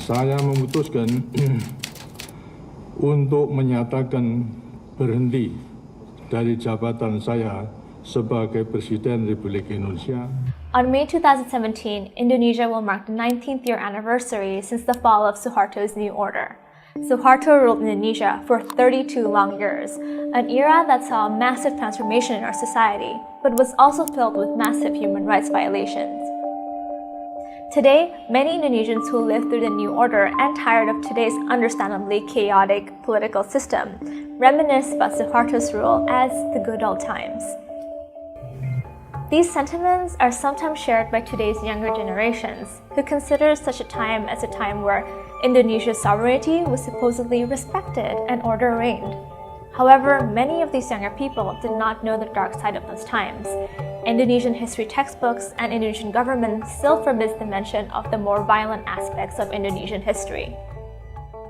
saya memutuskan untuk menyatakan berhenti dari jabatan saya sebagai Presiden Republik Indonesia. On May 2017, Indonesia will mark the 19th year anniversary since the fall of Suharto's new order. Suharto ruled Indonesia for 32 long years, an era that saw a massive transformation in our society, but was also filled with massive human rights violations. Today, many Indonesians who live through the new order and tired of today's understandably chaotic political system reminisce about Suharto's rule as the good old times. These sentiments are sometimes shared by today's younger generations, who consider such a time as a time where Indonesia's sovereignty was supposedly respected and order reigned. However, many of these younger people did not know the dark side of those times. Indonesian history textbooks and Indonesian government still forbids the mention of the more violent aspects of Indonesian history.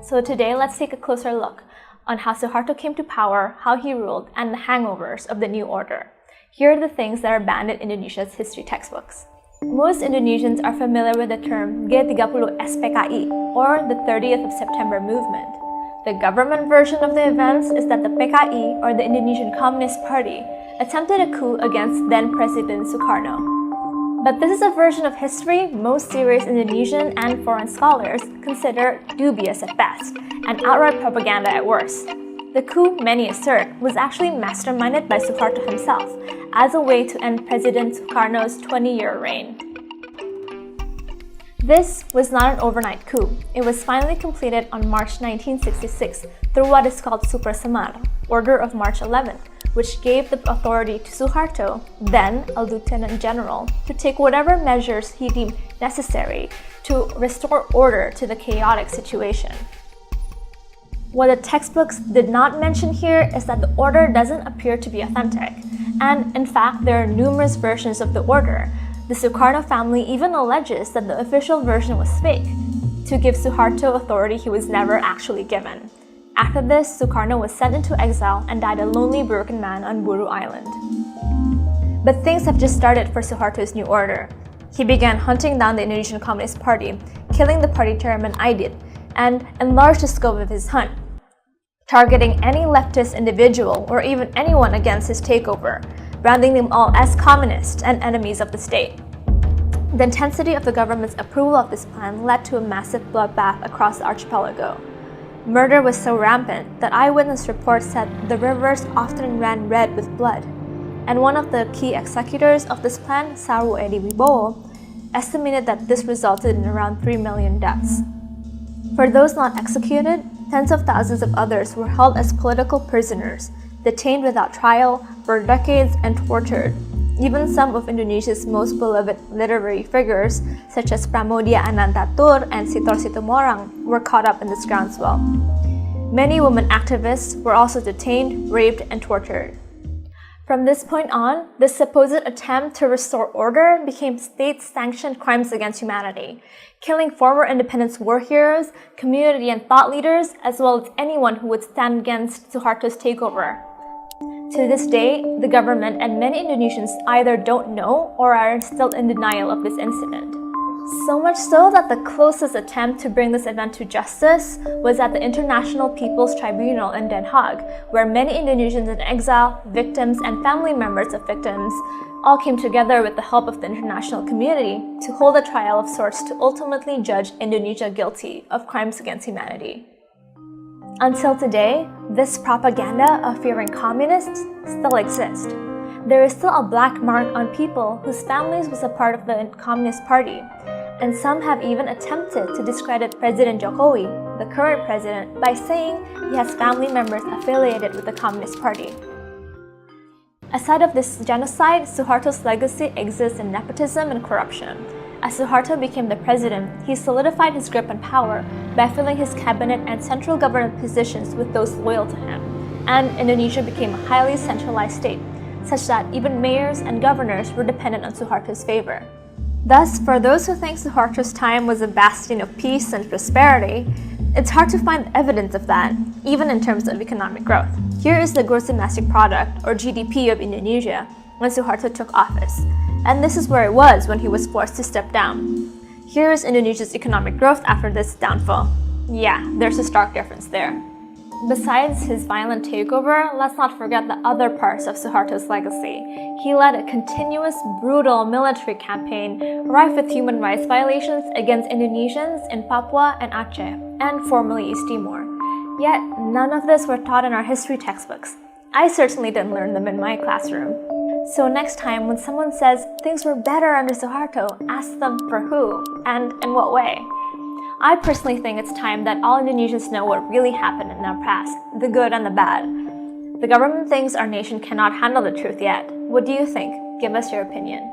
So today, let's take a closer look on how Suharto came to power, how he ruled, and the hangovers of the new order. Here are the things that are banned in Indonesia's history textbooks. Most Indonesians are familiar with the term G30 SPKI, or the 30th of September movement. The government version of the events is that the PKI, or the Indonesian Communist Party, attempted a coup against then-President Soeharto. But this is a version of history most serious Indonesian and foreign scholars consider dubious at best, and outright propaganda at worst. The coup, many assert, was actually masterminded by Suharto himself as a way to end President Sukarno's 20-year reign. This was not an overnight coup. It was finally completed on March 1966 through what is called Super Semar, Order of March 11th, which gave the authority to Suharto, then a lieutenant general, to take whatever measures he deemed necessary to restore order to the chaotic situation. What the textbooks did not mention here is that the order doesn't appear to be authentic, and in fact there are numerous versions of the order. The Sukarno family even alleges that the official version was fake, to give Suharto authority he was never actually given. After this, Sukarno was sent into exile and died a lonely, broken man on Buru Island. But things have just started for Suharto's new order. He began hunting down the Indonesian Communist Party, killing the party chairman Aidit, and enlarged the scope of his hunt, targeting any leftist individual or even anyone against his takeover, branding them all as communists and enemies of the state. The intensity of the government's approval of this plan led to a massive bloodbath across the archipelago. Murder was so rampant that eyewitness reports said the rivers often ran red with blood, and one of the key executors of this plan, Saru Edi Wibowo, estimated that this resulted in around 3 million deaths. For those not executed, tens of thousands of others were held as political prisoners, detained without trial for decades and tortured. Even some of Indonesia's most beloved literary figures, such as Pramoedya Anantatur and Sitor Situmorang, were caught up in this groundswell. Many women activists were also detained, raped, and tortured. From this point on, this supposed attempt to restore order became state-sanctioned crimes against humanity, killing former independence war heroes, community and thought leaders, as well as anyone who would stand against Suharto's takeover. To this day, the government and many Indonesians either don't know or are still in denial of this incident. So much so that the closest attempt to bring this event to justice was at the International People's Tribunal in Den Haag, where many Indonesians in exile, victims, and family members of victims all came together with the help of the international community to hold a trial of sorts to ultimately judge Indonesia guilty of crimes against humanity. Until today, this propaganda of fearing communists still exists. There is still a black mark on people whose families was a part of the Communist Party, and some have even attempted to discredit President Jokowi, the current president, by saying he has family members affiliated with the Communist Party. Aside of this genocide, Suharto's legacy exists in nepotism and corruption. As Suharto became the president, he solidified his grip on power by filling his cabinet and central government positions with those loyal to him, and Indonesia became a highly centralized state, such that even mayors and governors were dependent on Suharto's favor. Thus, for those who think Suharto's time was a bastion of peace and prosperity, it's hard to find evidence of that, even in terms of economic growth. Here is the gross domestic product, or GDP, of Indonesia when Suharto took office, and this is where it was when he was forced to step down. Here's Indonesia's economic growth after this downfall. Yeah, there's a stark difference there. Besides his violent takeover, let's not forget the other parts of Suharto's legacy. He led a continuous, brutal military campaign rife with human rights violations against Indonesians in Papua and Aceh, and formerly East Timor. Yet, none of this were taught in our history textbooks. I certainly didn't learn them in my classroom. So next time, when someone says things were better under Suharto, ask them for who and in what way. I personally think it's time that all Indonesians know what really happened in our past, the good and the bad. The government thinks our nation cannot handle the truth yet. What do you think? Give us your opinion.